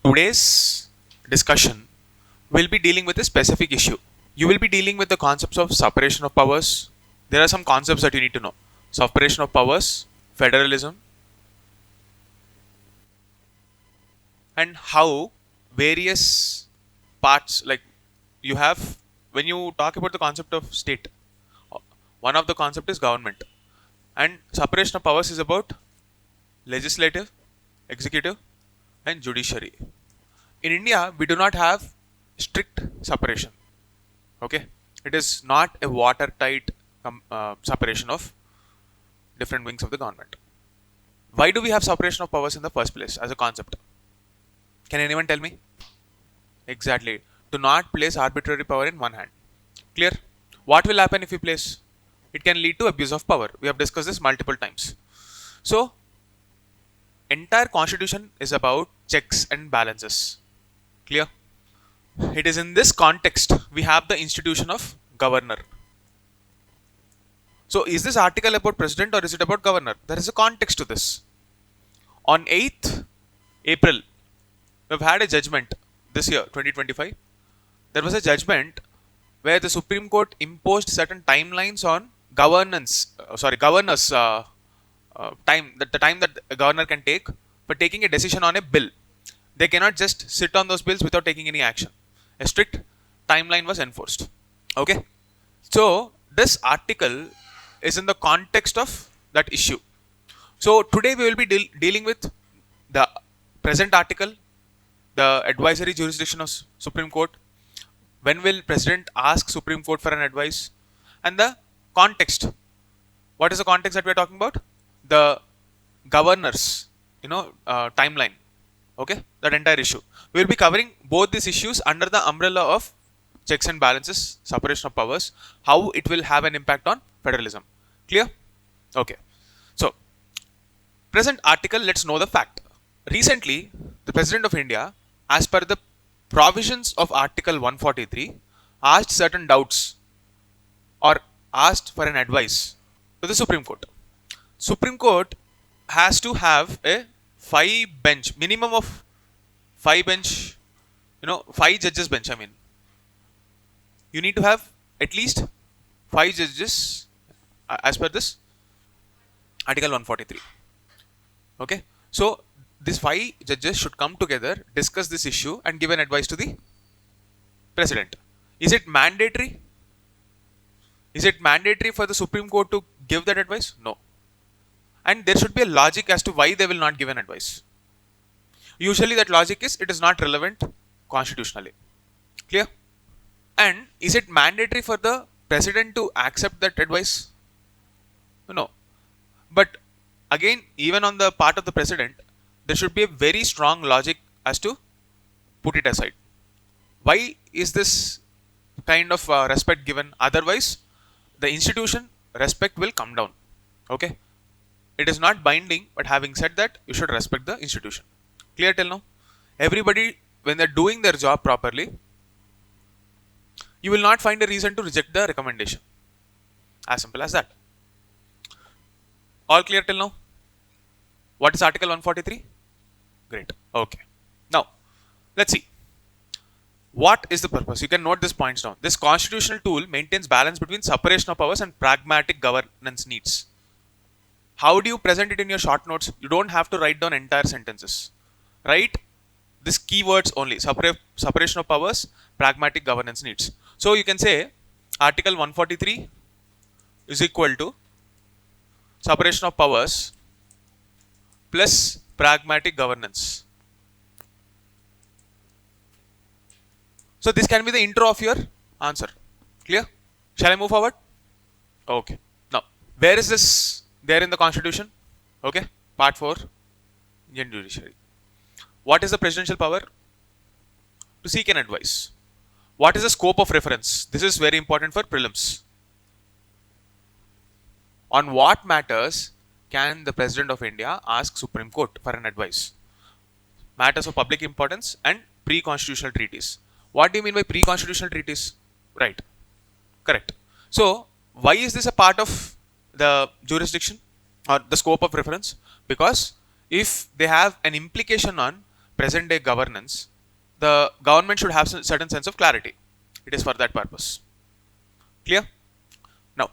Today's discussion will be dealing with a specific issue. You will be dealing with the concepts of separation of powers. There are some concepts that you need to know: separation of powers, federalism, and how various parts, like you have, when you talk about the concept of state, one of the concept is government, and separation of powers is about legislative, executive, and judiciary. In India, we do not have strict separation. Okay, it is not a watertight separation of different wings of the government. Why do we have separation of powers in the first place as a concept? Can anyone tell me? Exactly. To not place arbitrary power in one hand. Clear? What will happen if we place? It can lead to abuse of power. We have discussed this multiple times. So, entire constitution is about checks and balances. Clear? It is in this context we have the institution of governor. So, is this article about president or is it about governor? There is a context to this. On 8th April, we've had a judgment this year, 2025. There was a judgment where the Supreme Court imposed certain timelines on governors time, that the time that a governor can take for taking a decision on a bill. They cannot just sit on those bills without taking any action. A strict timeline was enforced. Okay. So this article is in the context of that issue. So today we will be dealing with the present article, the advisory jurisdiction of Supreme Court. When will President ask Supreme Court for an advice? And the context. What is the context that we are talking about? The governors, timeline. Okay, that entire issue. We will be covering both these issues under the umbrella of checks and balances, separation of powers, how it will have an impact on federalism. Clear? Okay. So, present article, let's know the fact. Recently, the President of India, as per the provisions of Article 143, asked certain doubts or asked for an advice to the Supreme Court. Supreme Court has to have a minimum of five judges bench. You need to have at least 5 judges as per this Article 143. Okay, so these 5 judges should come together, discuss this issue, and give an advice to the president. Is it mandatory? Is it mandatory for the Supreme Court to give that advice? No. And there should be a logic as to why they will not give an advice. Usually that logic is it is not relevant constitutionally. Clear? And is it mandatory for the president to accept that advice? No. But again, even on the part of the president, there should be a very strong logic as to put it aside. Why is this kind of respect given? Otherwise, the institution respect will come down. Okay? It is not binding, but having said that, you should respect the institution. Clear till now? Everybody, when they're doing their job properly, you will not find a reason to reject the recommendation. As simple as that. All clear till now? What is Article 143? Great. Okay. Now, let's see. What is the purpose? You can note these points down. This constitutional tool maintains balance between separation of powers and pragmatic governance needs. How do you present it in your short notes? You don't have to write down entire sentences. Write these keywords only. Separation of powers, pragmatic governance needs. So you can say Article 143 is equal to separation of powers plus pragmatic governance. So this can be the intro of your answer. Clear? Shall I move forward? Okay. Now, where is this there in the Constitution? Okay. Part 4, Indian Judiciary. What is the presidential power? To seek an advice. What is the scope of reference? This is very important for prelims. On what matters can the President of India ask Supreme Court for an advice? Matters of public importance and pre-constitutional treaties. What do you mean by pre-constitutional treaties? Right. Correct. So, why is this a part of the jurisdiction or the scope of reference? Because if they have an implication on present day governance, the government should have certain sense of clarity. It is for that purpose. Clear? Now,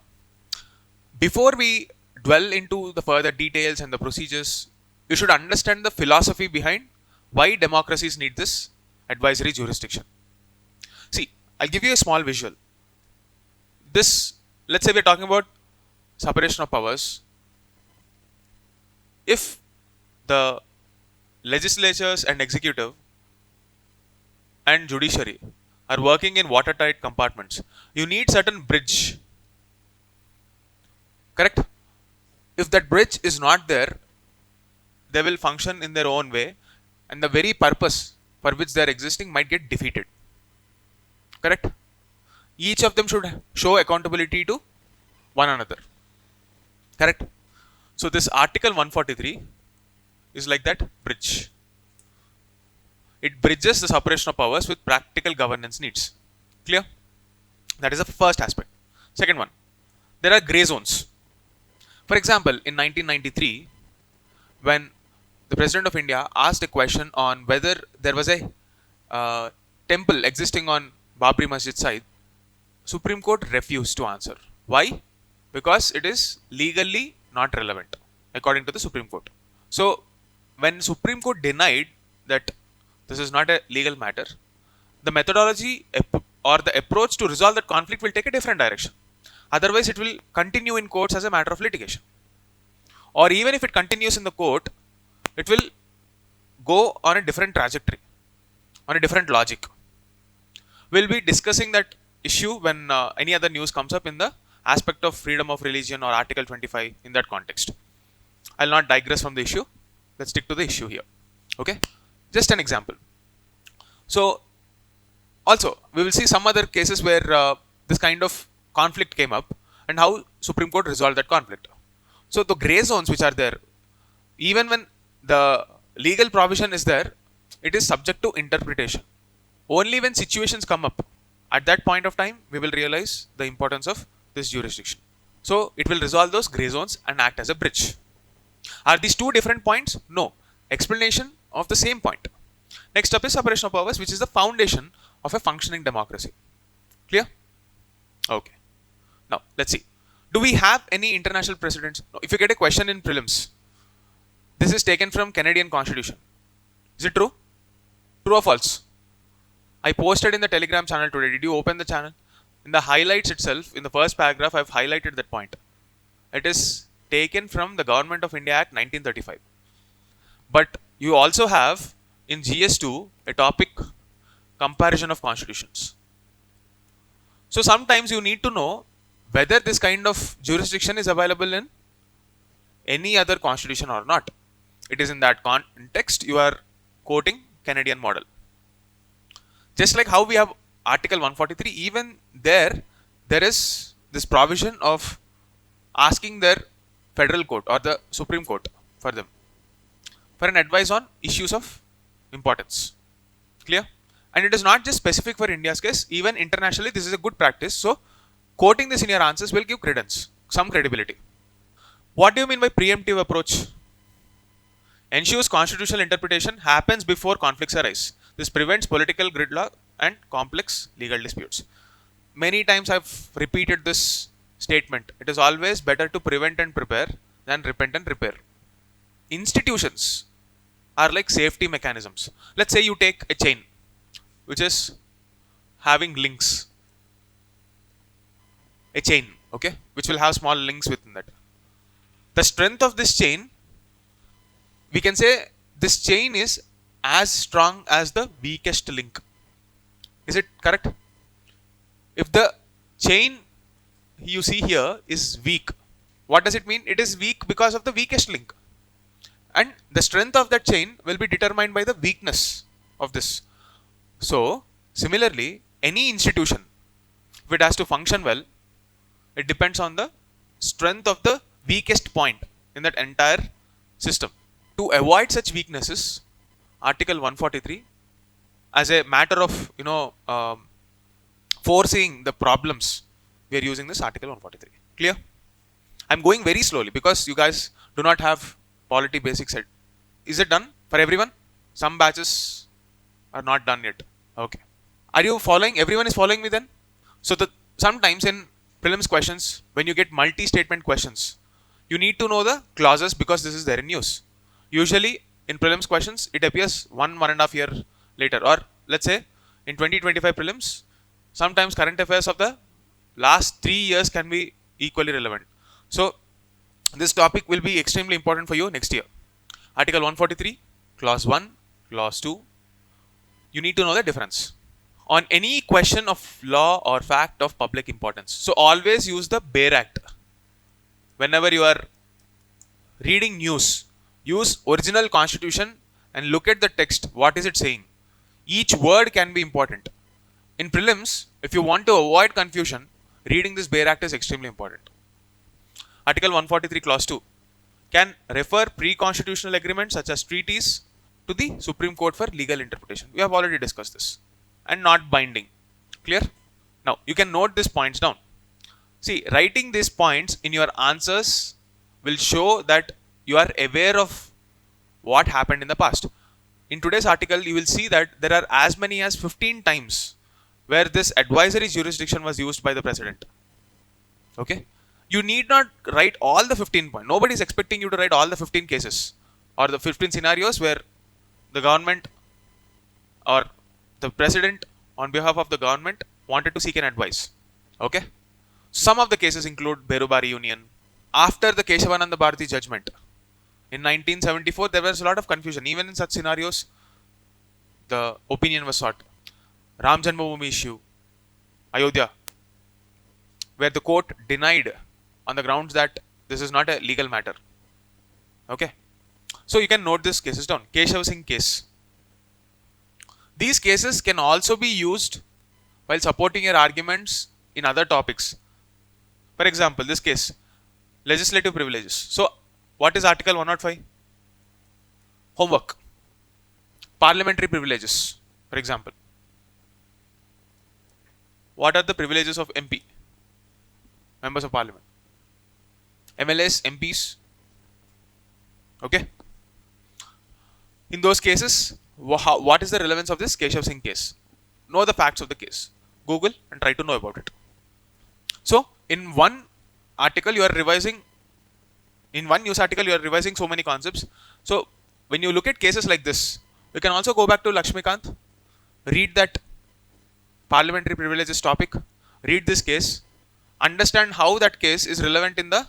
before we dwell into the further details and the procedures, you should understand the philosophy behind why democracies need this advisory jurisdiction. See, I'll give you a small visual. This, let's say we're talking about separation of powers. If the legislatures and executive and judiciary are working in watertight compartments, you need certain bridge. Correct? If that bridge is not there, they will function in their own way, and the very purpose for which they are existing might get defeated. Correct? Each of them should show accountability to one another. Correct? So this Article 143 is like that bridge. It bridges the separation of powers with practical governance needs. Clear? That is the first aspect. Second one, there are grey zones. For example, in 1993, when the President of India asked a question on whether there was a temple existing on Babri Masjid side, Supreme Court refused to answer. Why? Because it is legally not relevant, according to the Supreme Court. So, when Supreme Court denied that this is not a legal matter, the methodology or the approach to resolve that conflict will take a different direction. Otherwise, it will continue in courts as a matter of litigation. Or even if it continues in the court, it will go on a different trajectory, on a different logic. We'll be discussing that issue when any other news comes up in the aspect of freedom of religion or Article 25 in that context. I'll not digress from the issue. Let's stick to the issue here. Okay? Just an example. So, also, we will see some other cases where this kind of conflict came up and how Supreme Court resolved that conflict. So, the grey zones which are there, even when the legal provision is there, it is subject to interpretation. Only when situations come up, at that point of time, we will realize the importance of this jurisdiction. So, it will resolve those grey zones and act as a bridge. Are these two different points? No. Explanation of the same point. Next up is separation of powers, which is the foundation of a functioning democracy. Clear? Okay. Now, let's see. Do we have any international precedents? No. If you get a question in prelims, this is taken from Canadian Constitution. Is it true? True or false? I posted in the Telegram channel today. Did you open the channel? In the highlights itself, in the first paragraph, I've highlighted that point. It is taken from the Government of India Act 1935. But you also have in Gs-2 a topic comparison of constitutions. So sometimes you need to know whether this kind of jurisdiction is available in any other constitution or not. It is in that context you are quoting Canadian model. Just like how we have Article 143, even there is this provision of asking their federal court or the Supreme Court for them for an advice on issues of importance. Clear? And it is not just specific for India's case, even internationally this is a good practice. So quoting this in your answers will give credence, some credibility. What do you mean by pre-emptive approach? Ensures constitutional interpretation happens before conflicts arise. This prevents political gridlock and complex legal disputes. Many times I've repeated this statement. It is always better to prevent and prepare than repent and repair. Institutions are like safety mechanisms. Let's say you take a chain which is having links. A chain, okay, which will have small links within that. The strength of this chain, we can say this chain is as strong as the weakest link. Is it correct? If the chain you see here is weak, what does it mean? It is weak because of the weakest link. And the strength of that chain will be determined by the weakness of this. So, similarly, any institution, if it has to function well, it depends on the strength of the weakest point in that entire system. To avoid such weaknesses, Article 143, as a matter of foreseeing the problems, we are using this Article 143. Clear? I'm going very slowly because you guys do not have polity basic set. Is it done for everyone? Some batches are not done yet. Okay. Are you following? Everyone is following me then? So sometimes in prelims questions, when you get multi-statement questions, you need to know the clauses because this is there in use. Usually in prelims questions, it appears 1.5 year later, or let's say in 2025 prelims, sometimes current affairs of the last 3 years can be equally relevant. So this topic will be extremely important for you next year. Article 143, clause 1, clause 2. You need to know the difference on any question of law or fact of public importance. So always use the Bare Act. Whenever you are reading news, use original constitution and look at the text. What is it saying? Each word can be important. In prelims, if you want to avoid confusion, reading this Bare Act is extremely important. Article 143 clause 2 can refer pre-constitutional agreements such as treaties to the Supreme Court for legal interpretation. We have already discussed this. And not binding. Clear? Now, you can note these points down. See, writing these points in your answers will show that you are aware of what happened in the past. In today's article, you will see that there are as many as 15 times where this advisory jurisdiction was used by the president. Okay? You need not write all the 15 points. Nobody is expecting you to write all the 15 cases or the 15 scenarios where the government or the president on behalf of the government wanted to seek an advice. Okay? Some of the cases include Berubari Union. After the Keshavananda Bharati judgment in 1974, there was a lot of confusion. Even in such scenarios, the opinion was sought. Ram Janmabhoomi issue, Ayodhya, where the court denied on the grounds that this is not a legal matter. Okay? So you can note these cases down. Keshav Singh case. These cases can also be used while supporting your arguments in other topics. For example, this case, legislative privileges. So, what is Article 105? Homework. Parliamentary privileges, for example. What are the privileges of MP? Members of Parliament. MLAs, MPs. Okay. In those cases, what is the relevance of this Keshav Singh case? Know the facts of the case. Google and try to know about it. So, in one article you are revising, in one news article you are revising so many concepts. So, when you look at cases like this, you can also go back to Lakshmikant, read that parliamentary privileges topic, read this case, understand how that case is relevant in the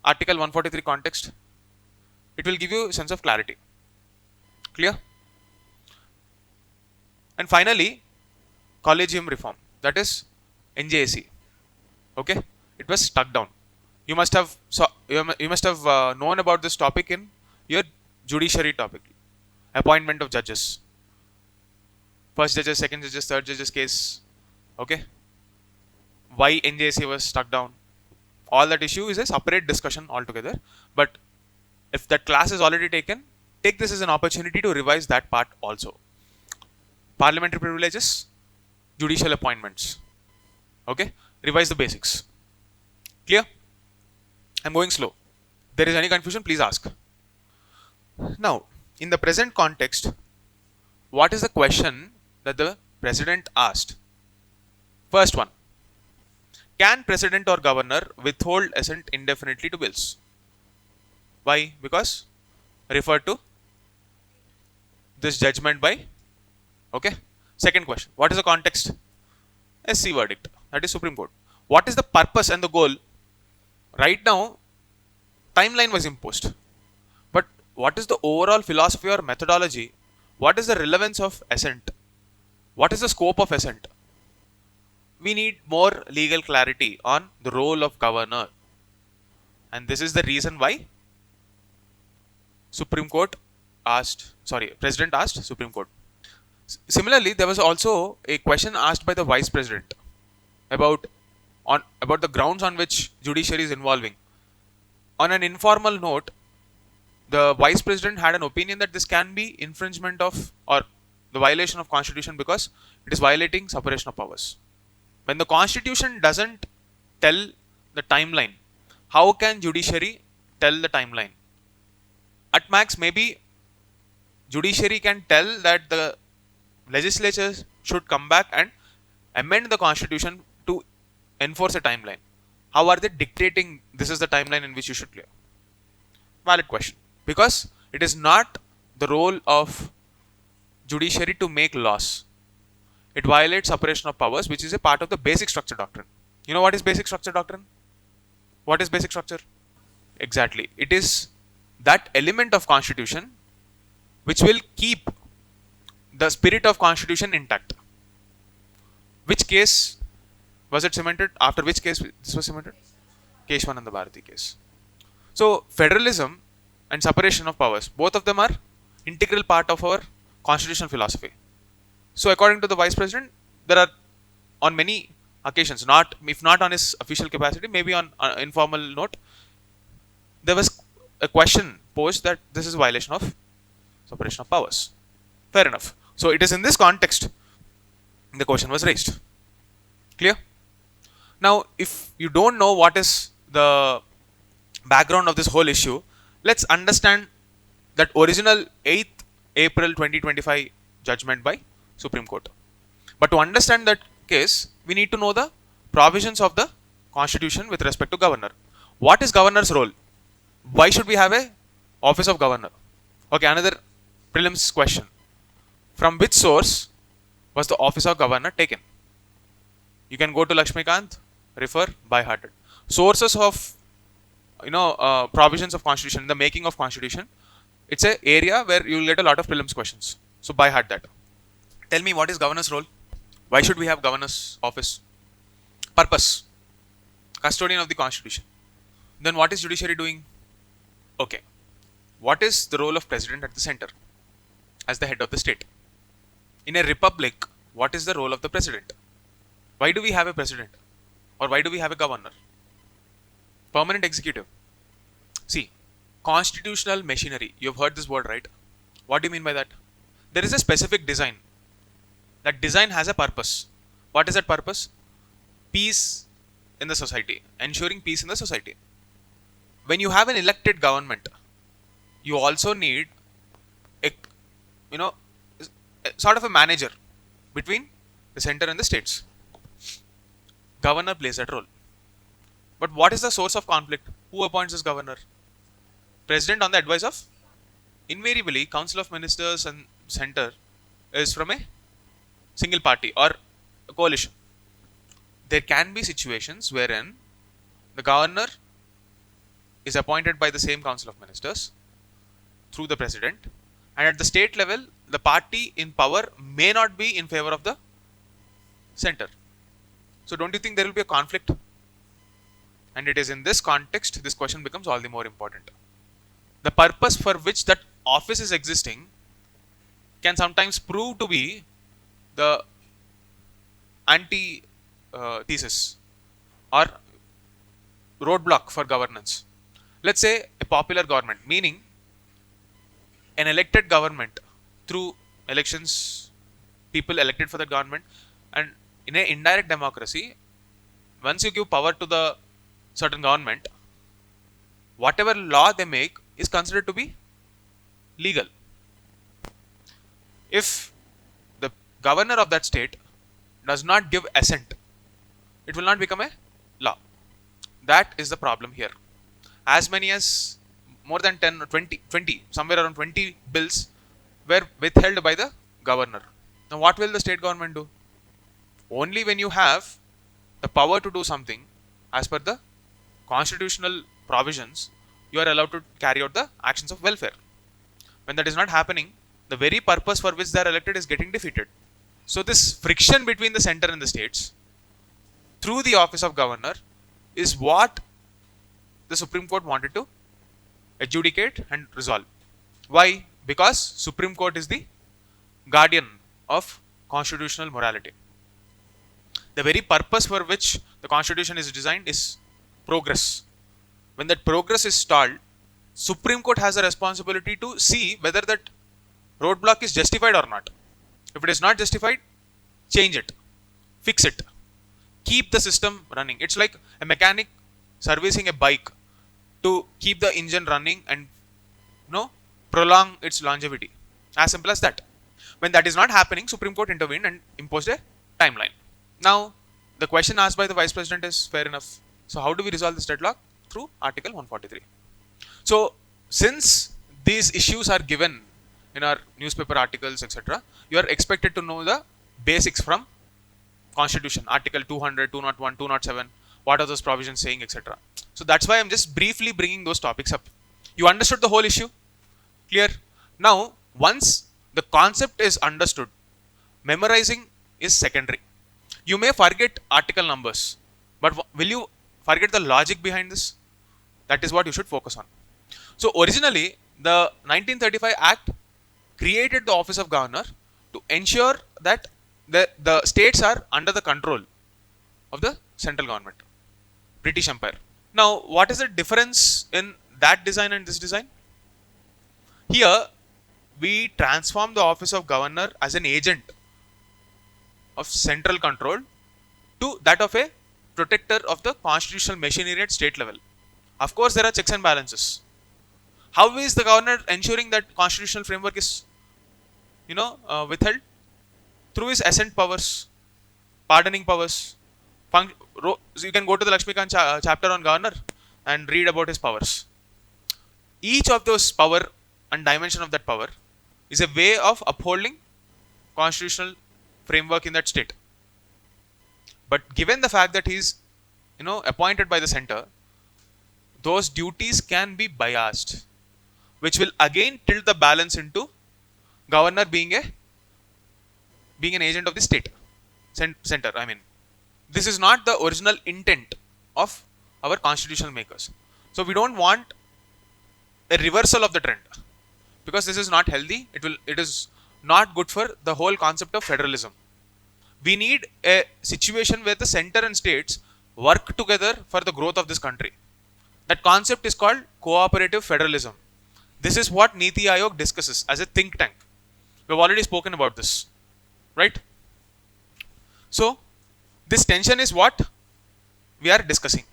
Article 143 context. It will give you a sense of clarity. Clear? And finally, collegium reform, that is NJAC. Okay, it was stuck down. You must have known about this topic in your judiciary topic, appointment of judges, first judges, second judges, third judges case. Okay, why NJAC was stuck down. All that issue is a separate discussion altogether. But if that class is already taken, take this as an opportunity to revise that part also. Parliamentary privileges, judicial appointments. Okay, revise the basics. Clear? I'm going slow. If there is any confusion, please ask. Now, in the present context, what is the question that the president asked? First one. Can president or governor withhold assent indefinitely to bills? Why? Because refer to this judgment by. Okay. Second question. What is the context? SC verdict. That is Supreme Court. What is the purpose and the goal? Right now, timeline was imposed. But what is the overall philosophy or methodology? What is the relevance of assent? What is the scope of assent? We need more legal clarity on the role of governor. And this is the reason why President asked Supreme Court. Similarly, there was also a question asked by the Vice President about the grounds on which judiciary is involving. On an informal note, the Vice President had an opinion that this can be infringement of or the violation of Constitution because it is violating separation of powers. When the Constitution doesn't tell the timeline, how can judiciary tell the timeline? At max, maybe judiciary can tell that the legislature should come back and amend the constitution to enforce a timeline? How are they dictating this is the timeline in which you should clear? Valid question. Because it is not the role of judiciary to make laws. It violates separation of powers, which is a part of the basic structure doctrine. You know what is basic structure doctrine? What is basic structure? Exactly. It is that element of constitution which will keep the spirit of constitution intact. Which case was it cemented? After which case this was cemented? Keshwananda Bharati case. So federalism and separation of powers, both of them are integral part of our constitutional philosophy. So according to the vice president, there are on many occasions, not if not on his official capacity, maybe on informal note, there was a question posed that this is a violation of separation of powers. Fair enough. So it is in this context the question was raised. Clear? Now, if you don't know what is the background of this whole issue, let's understand that original 8th April 2025 judgment by Supreme Court. But to understand that case, we need to know the provisions of the Constitution with respect to governor. What is governor's role? Why should we have a office of governor? Okay, another prelims question. From which source was the office of governor taken? You can go to Lakshmikant, refer by hearted. Sources of provisions of constitution, in the making of constitution, it's a area where you will get a lot of prelims questions. So by heart that. Tell me, what is governor's role? Why should we have governor's office? Purpose. Custodian of the constitution. Then what is judiciary doing? Okay. What is the role of president at the center as the head of the state? In a republic, what is the role of the president? Why do we have a president? Or why do we have a governor? Permanent executive. See, constitutional machinery. You've heard this word, right? What do you mean by that? There is a specific design. That design has a purpose. What is that purpose? Peace in the society. Ensuring peace in the society. When you have an elected government, you also need a sort of a manager between the center and the states. Governor plays that role. But what is the source of conflict? Who appoints this governor? President on the advice of? Invariably, Council of Ministers and center is from a single party or a coalition. There can be situations wherein the governor is appointed by the same Council of Ministers through the president, and at the state level, the party in power may not be in favor of the center. So don't you think there will be a conflict? And it is in this context this question becomes all the more important. The purpose for which that office is existing can sometimes prove to be the anti-thesis or roadblock for governance. Let's say a popular government, meaning an elected government through elections, people elected for that government, and in an indirect democracy, once you give power to the certain government, whatever law they make is considered to be legal. If the governor of that state does not give assent, it will not become a law. That is the problem here. As many as more than 10 or 20, somewhere around 20 bills were withheld by the governor. Now what will the state government do? Only when you have the power to do something as per the constitutional provisions, you are allowed to carry out the actions of welfare. When that is not happening, the very purpose for which they are elected is getting defeated. So this friction between the center and the states through the office of governor is what the Supreme Court wanted to adjudicate and resolve. Why? Because Supreme Court is the guardian of constitutional morality. The very purpose for which the constitution is designed is progress. When that progress is stalled, Supreme Court has a responsibility to see whether that roadblock is justified or not. If it is not justified, change it, fix it, keep the system running. It's like a mechanic servicing a bike to keep the engine running and prolong its longevity. As simple as that. When that is not happening, Supreme Court intervened and imposed a timeline. Now, the question asked by the Vice President is fair enough. So, how do we resolve this deadlock? Through Article 143. So, since these issues are given in our newspaper articles, etc., you are expected to know the basics from Constitution, Article 200, 201, 207, what are those provisions saying, etc. So, that's why I'm just briefly bringing those topics up. You understood the whole issue? Clear? Now, once the concept is understood, memorizing is secondary. You may forget article numbers, but will you forget the logic behind this? That is what you should focus on. So originally, the 1935 Act created the Office of Governor to ensure that the states are under the control of the central government, British Empire. Now, what is the difference in that design and this design? Here, we transform the Office of Governor as an agent of central control to that of a protector of the constitutional machinery at state level. Of course, there are checks and balances. How is the governor ensuring that constitutional framework is, withheld? Through his assent powers, pardoning powers. So you can go to the Lakshmikant chapter on governor and read about his powers. Each of those power and dimension of that power is a way of upholding constitutional framework in that state. But given the fact that he is, appointed by the center, those duties can be biased, which will again tilt the balance into governor being an agent of the state center. I mean, this is not the original intent of our constitutional makers. So we don't want a reversal of the trend, because this is not healthy. It is not good for the whole concept of federalism. We need a situation where the center and states work together for the growth of this country. That concept is called cooperative federalism. This is what Niti Aayog discusses as a think tank. We've already spoken about this, right? So, this tension is what we are discussing.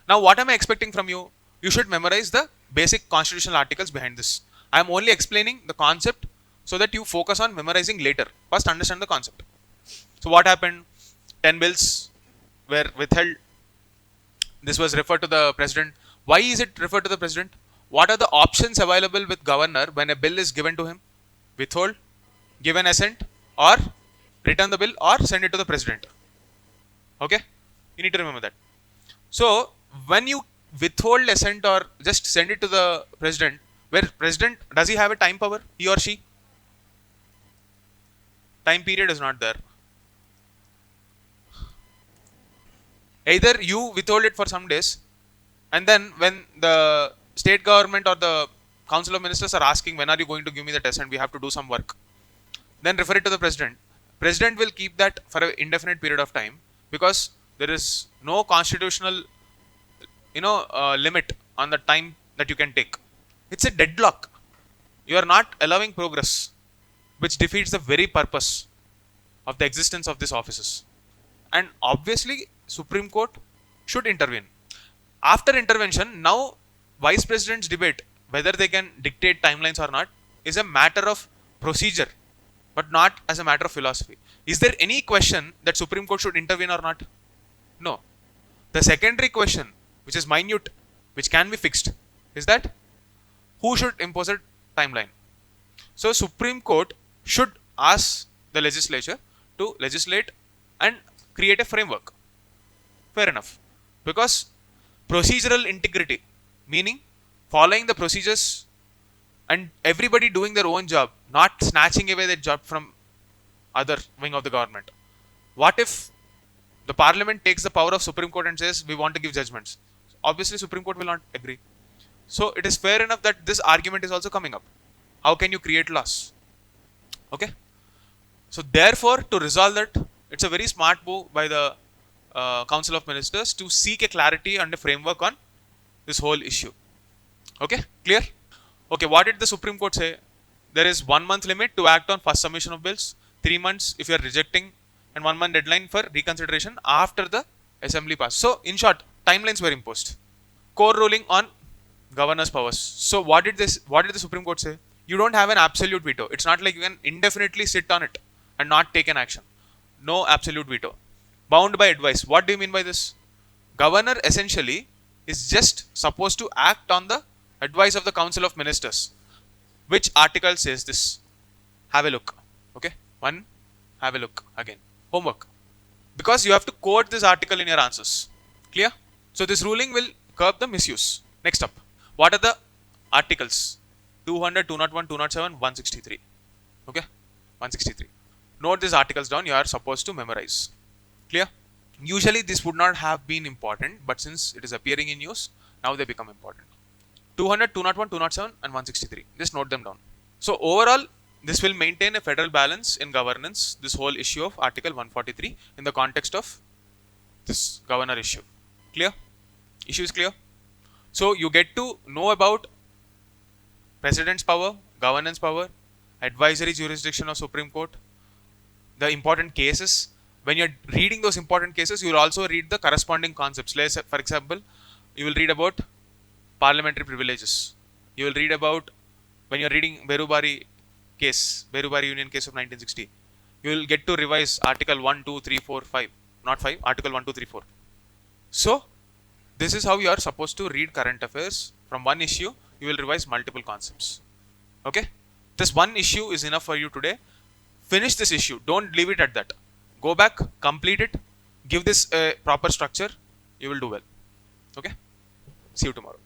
Now, what am I expecting from you? You should memorize the basic constitutional articles behind this. I am only explaining the concept so that you focus on memorizing later. First, understand the concept. So, what happened? 10 bills were withheld. This was referred to the president. Why is it referred to the president? What are the options available with governor when a bill is given to him? Withhold, give an assent, or return the bill, or send it to the president. Okay? You need to remember that. So, when you withhold assent or just send it to the president, where president, does he have a time power? He or she? Time period is not there. Either you withhold it for some days, and then when the state government or the council of ministers are asking, when are you going to give me the test and we have to do some work, then refer it to the president. President will keep that for an indefinite period of time, because there is no constitutional limit on the time that you can take. It's a deadlock. You are not allowing progress, which defeats the very purpose of the existence of these offices. And obviously, Supreme Court should intervene. After intervention, now Vice President's debate whether they can dictate timelines or not is a matter of procedure, but not as a matter of philosophy. Is there any question that Supreme Court should intervene or not? No. The secondary question, which is minute, which can be fixed, is that who should impose a timeline? So Supreme Court should ask the legislature to legislate and create a framework. Fair enough. Because procedural integrity, meaning following the procedures and everybody doing their own job, not snatching away their job from other wing of the government. What if the parliament takes the power of Supreme Court and says we want to give judgments? Obviously Supreme Court will not agree. So it is fair enough that this argument is also coming up. How can you create laws? Okay. So therefore, to resolve that, it's a very smart move by the Council of Ministers to seek a clarity and a framework on this whole issue. Okay, clear? Okay, what did the Supreme Court say? There is 1 month limit to act on first submission of bills, 3 months if you are rejecting, and 1 month deadline for reconsideration after the assembly passed. So, in short, timelines were imposed. Core ruling on governor's powers. So, what did the Supreme Court say? You don't have an absolute veto. It's not like you can indefinitely sit on it and not take an action. No absolute veto. Bound by advice. What do you mean by this? Governor essentially is just supposed to act on the advice of the Council of Ministers. Which article says this? Have a look. Okay? One, have a look again. Homework. Because you have to quote this article in your answers. Clear? So this ruling will curb the misuse. Next up. What are the articles? 200, 201, 207, 163. Okay? 163. Note these articles down. You are supposed to memorize. Clear? Usually this would not have been important, but since it is appearing in news, now they become important. 200, 201, 207 and 163. Just note them down. So overall, this will maintain a federal balance in governance, this whole issue of Article 143 in the context of this governor issue. Clear? Issue is clear? So you get to know about President's power, governance power, advisory jurisdiction of Supreme Court, the important cases. When you're reading those important cases, you will also read the corresponding concepts. Let's say, for example, you will read about parliamentary privileges. You will read about, when you're reading Berubari case, Berubari Union case of 1960, you will get to revise Article 1, 2, 3, 4, 5. Not 5, Article 1, 2, 3, 4. So, this is how you are supposed to read current affairs. From one issue, you will revise multiple concepts. Okay? This one issue is enough for you today. Finish this issue. Don't leave it at that. Go back, complete it, give this a proper structure. You will do well. Okay? See you tomorrow.